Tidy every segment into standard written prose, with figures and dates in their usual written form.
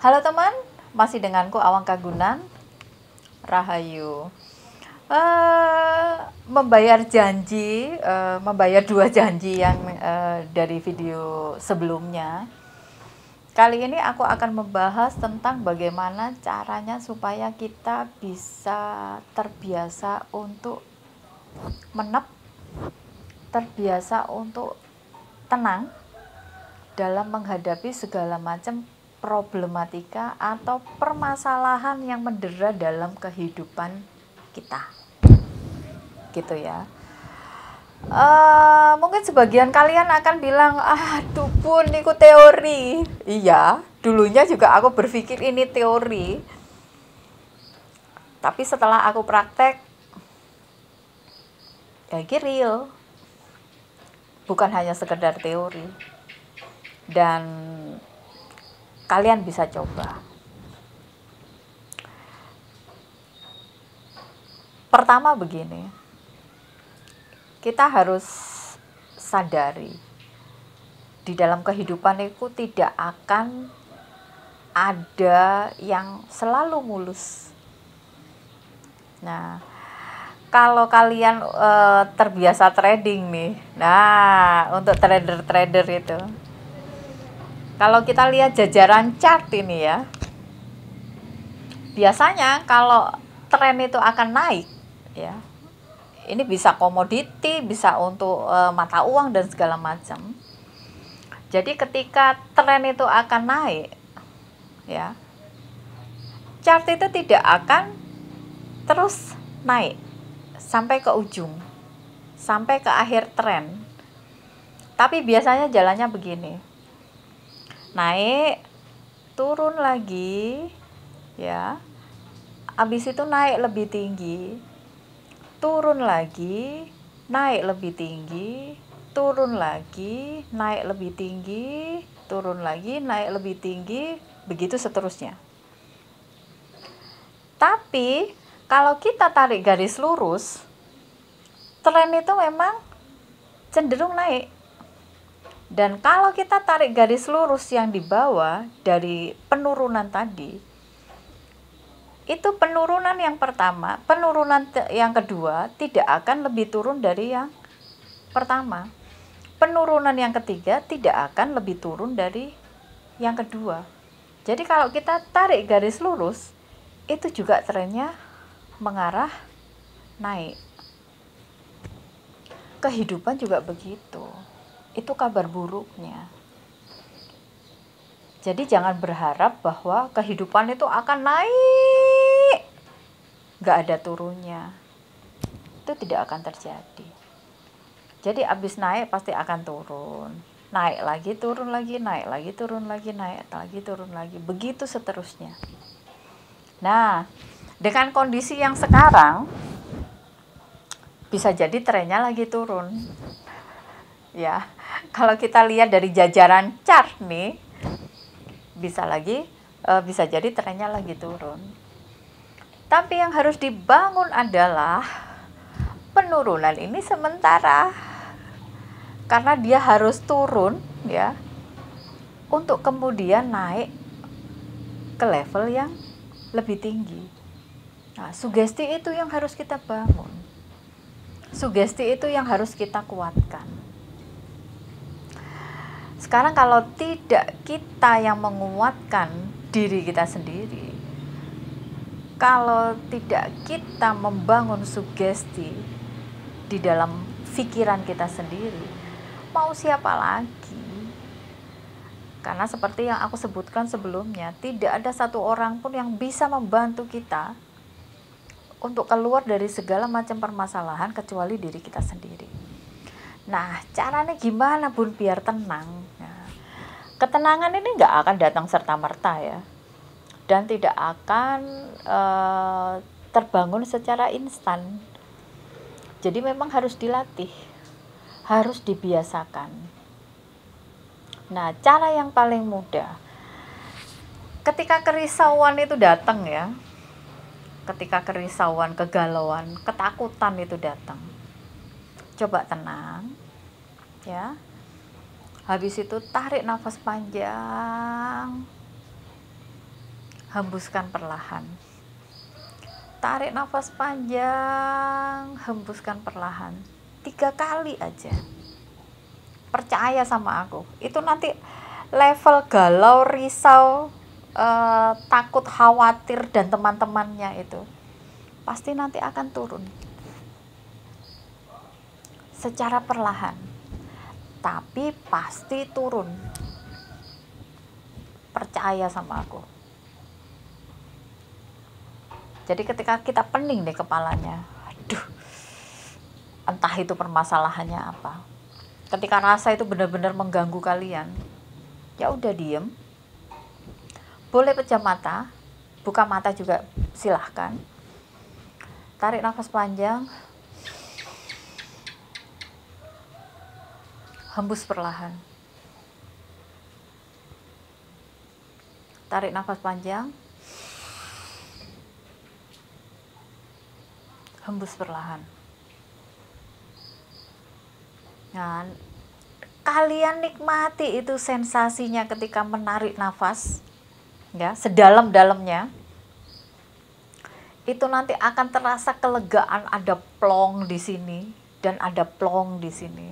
Halo teman, masih denganku Awang Kagunan, Rahayu. Membayar janji, membayar dua janji yang dari video sebelumnya. Kali ini aku akan membahas tentang bagaimana caranya supaya kita bisa terbiasa untuk menep, terbiasa untuk tenang dalam menghadapi segala macam problematika atau permasalahan yang mendera dalam kehidupan kita, gitu ya. Mungkin sebagian kalian akan bilang, aduh pun niku teori. Iya, dulunya juga aku berpikir ini teori, tapi setelah aku praktek, ya ini real, bukan hanya sekedar teori. Dan kalian bisa coba. Pertama begini, kita harus sadari di dalam kehidupan itu tidak akan ada yang selalu mulus. Nah, kalau kalian terbiasa trading nih, nah untuk trader-trader itu, kalau kita lihat jajaran chart ini ya, biasanya kalau tren itu akan naik ya, ini bisa komoditi, bisa untuk mata uang dan segala macam. Jadi ketika tren itu akan naik ya, chart itu tidak akan terus naik sampai ke ujung, sampai ke akhir tren. Tapi biasanya jalannya begini, naik, turun lagi ya, habis itu naik lebih tinggi, turun lagi, naik lebih tinggi, turun lagi, naik lebih tinggi, turun lagi, naik lebih tinggi, begitu seterusnya. Tapi kalau kita tarik garis lurus, tren itu memang cenderung naik. Dan kalau kita tarik garis lurus yang di bawah dari penurunan tadi, itu penurunan yang pertama, penurunan yang kedua tidak akan lebih turun dari yang pertama. Penurunan yang ketiga tidak akan lebih turun dari yang kedua. Jadi kalau kita tarik garis lurus, itu juga trennya mengarah naik. Kehidupan juga begitu. Itu kabar buruknya. Jadi jangan berharap bahwa kehidupan itu akan naik, gak ada turunnya. Itu tidak akan terjadi. Jadi abis naik pasti akan turun. Naik lagi, turun lagi, naik lagi, turun lagi, naik lagi, turun lagi. Begitu seterusnya. Nah, dengan kondisi yang sekarang, bisa jadi trennya lagi turun. Ya, kalau kita lihat dari jajaran chart nih, bisa jadi trennya lagi turun. Tapi yang harus dibangun adalah penurunan ini sementara, karena dia harus turun ya, untuk kemudian naik ke level yang lebih tinggi. Nah, sugesti itu yang harus kita bangun. Sugesti itu yang harus kita kuatkan. Sekarang kalau tidak kita yang menguatkan diri kita sendiri, kalau tidak kita membangun sugesti di dalam pikiran kita sendiri, mau siapa lagi? Karena seperti yang aku sebutkan sebelumnya, tidak ada satu orang pun yang bisa membantu kita untuk keluar dari segala macam permasalahan kecuali diri kita sendiri. Nah, caranya gimana Bun biar tenang? Nah, ketenangan ini nggak akan datang serta-merta ya, dan tidak akan terbangun secara instan. Jadi memang harus dilatih, harus dibiasakan. Nah, cara yang paling mudah, ketika kerisauan itu datang ya, ketika kerisauan, kegalauan, ketakutan itu datang, coba tenang ya, habis itu tarik nafas panjang, hembuskan perlahan. Tarik nafas panjang, hembuskan perlahan. 3 kali aja. Percaya sama aku, itu nanti level galau, risau, takut, khawatir dan teman-temannya itu pasti nanti akan turun secara perlahan, tapi pasti turun. Percaya sama aku. Jadi ketika kita pening di kepalanya, aduh, entah itu permasalahannya apa, ketika rasa itu benar-benar mengganggu kalian, ya udah diem. Boleh pejam mata, buka mata juga silahkan. Tarik nafas panjang, hembus perlahan. Tarik nafas panjang, hembus perlahan. Nah, kalian nikmati itu sensasinya ketika menarik nafas, ya, sedalam-dalamnya. Itu nanti akan terasa kelegaan, ada plong di sini dan ada plong di sini.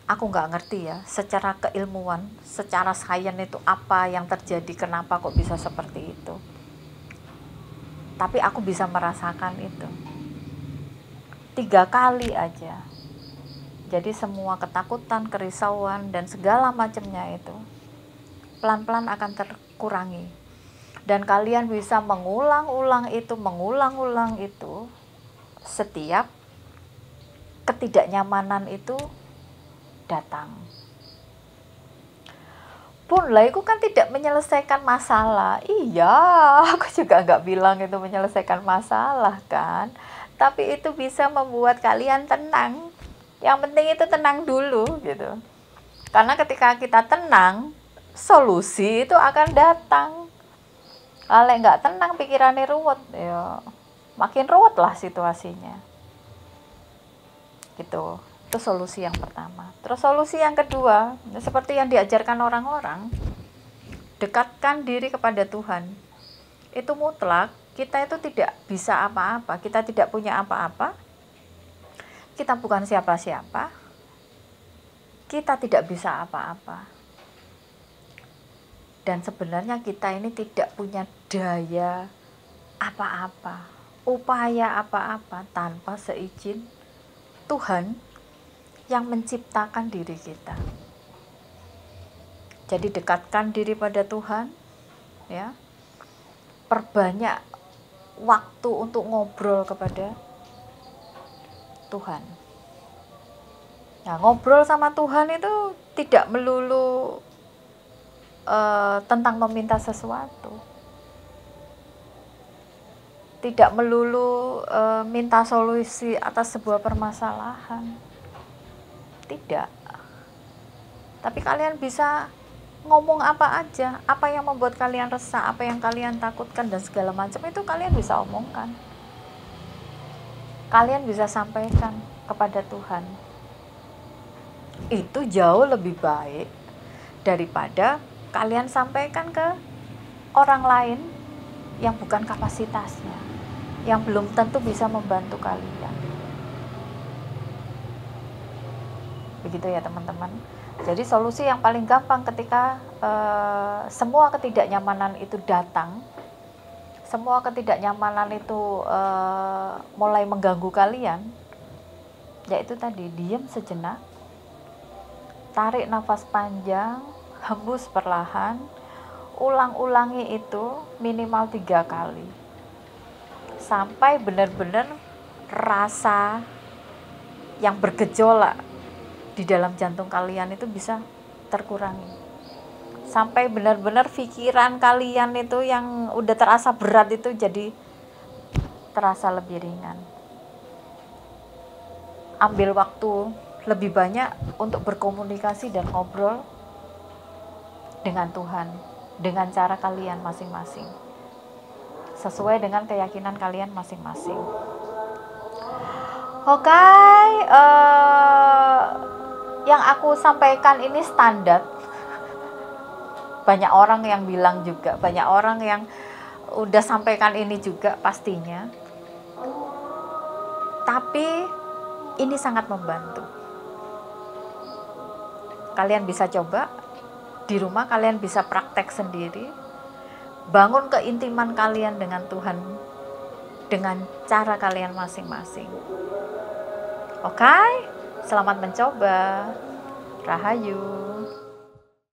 Aku nggak ngerti ya, secara keilmuan, secara sains itu apa yang terjadi, kenapa kok bisa seperti itu. Tapi aku bisa merasakan itu. 3 kali aja. Jadi semua ketakutan, kerisauan, dan segala macamnya itu pelan-pelan akan terkurangi. Dan kalian bisa mengulang-ulang itu setiap ketidaknyamanan itu datang. Pun lah itu kan tidak menyelesaikan masalah. Iya, aku juga nggak bilang itu menyelesaikan masalah kan. Tapi itu bisa membuat kalian tenang. Yang penting itu tenang dulu gitu. Karena ketika kita tenang, solusi itu akan datang. Kalau nggak tenang, pikirannya ruwet, ya makin ruwet lah situasinya. Gitu. Itu solusi yang pertama. Terus solusi yang kedua, seperti yang diajarkan orang-orang, dekatkan diri kepada Tuhan. Itu mutlak, kita itu tidak bisa apa-apa, kita tidak punya apa-apa, kita bukan siapa-siapa, kita tidak bisa apa-apa. Dan sebenarnya kita ini tidak punya daya apa-apa, upaya apa-apa tanpa seizin Tuhan yang menciptakan diri kita. Jadi dekatkan diri pada Tuhan, ya. Perbanyak waktu untuk ngobrol kepada Tuhan. Nah, ngobrol sama Tuhan itu tidak melulu tentang meminta sesuatu. Tidak melulu minta solusi atas sebuah permasalahan. Tidak. Tapi kalian bisa ngomong apa aja, apa yang membuat kalian resah, apa yang kalian takutkan dan segala macam itu kalian bisa omongkan. Kalian bisa sampaikan kepada Tuhan. Itu jauh lebih baik daripada kalian sampaikan ke orang lain yang bukan kapasitasnya, yang belum tentu bisa membantu kalian. Begitu ya teman-teman. Jadi solusi yang paling gampang ketika semua ketidaknyamanan itu datang, semua ketidaknyamanan itu mulai mengganggu kalian, yaitu tadi, diam sejenak, tarik nafas panjang, hembus perlahan, ulang-ulangi itu minimal 3 kali sampai benar-benar rasa yang bergejolak di dalam jantung kalian itu bisa terkurangi, sampai benar-benar pikiran kalian itu yang udah terasa berat itu jadi terasa lebih ringan. Ambil waktu lebih banyak untuk berkomunikasi dan ngobrol dengan Tuhan dengan cara kalian masing-masing, sesuai dengan keyakinan kalian masing-masing. Oke, yang aku sampaikan ini standar. Banyak orang yang bilang juga, banyak orang yang udah sampaikan ini juga pastinya. Tapi ini sangat membantu. Kalian bisa coba di rumah, kalian bisa praktek sendiri. Bangun keintiman kalian dengan Tuhan dengan cara kalian masing-masing. Oke, selamat mencoba. Rahayu.